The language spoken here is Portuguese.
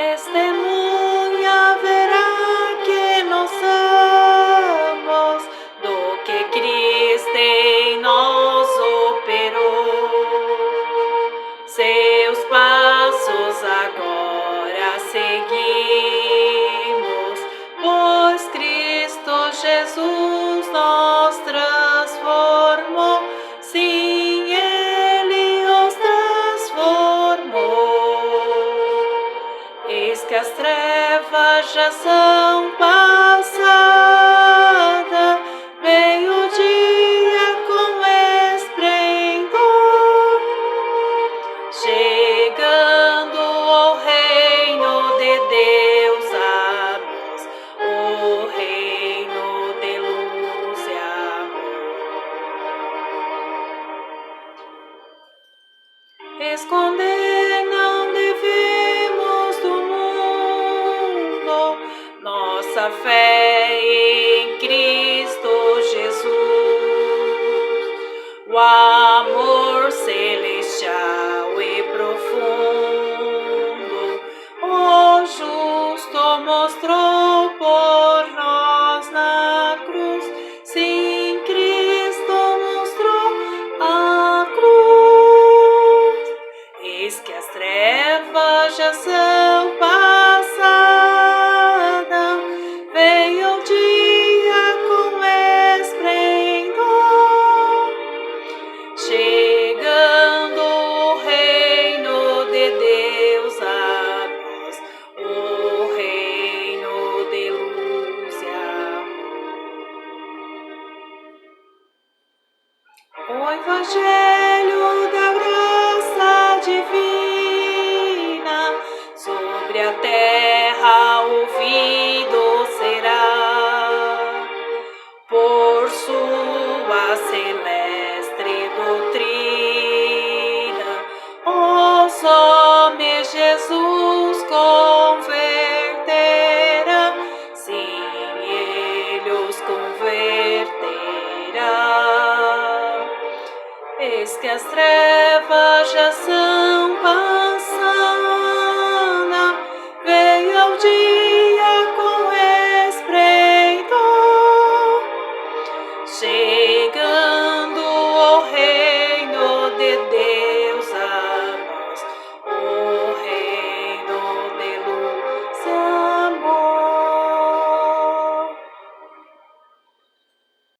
Testemunha haverá que nós somos do que Cristo em nós operou. Seus passos agora seguimos, pois Cristo Jesus nos transformou. Sim, Ele os transformou. Eis que as trevas já são passadas, veio o dia com esplendor, chegando ao reino de Deus a nós, o reino de luz e amor. Esconder não devemos do mundo nossa fé em Cristo Jesus, o amor celestial e profundo, o justo mostrou por nós na cruz. Sim, Cristo mostrou a cruz. Eis que as trevas já são passadas, veio o dia com esplendor, chegando o reino de Deus a nós, o reino de luz e amor. O Evangelho da graça divina sobre a terra ouvi.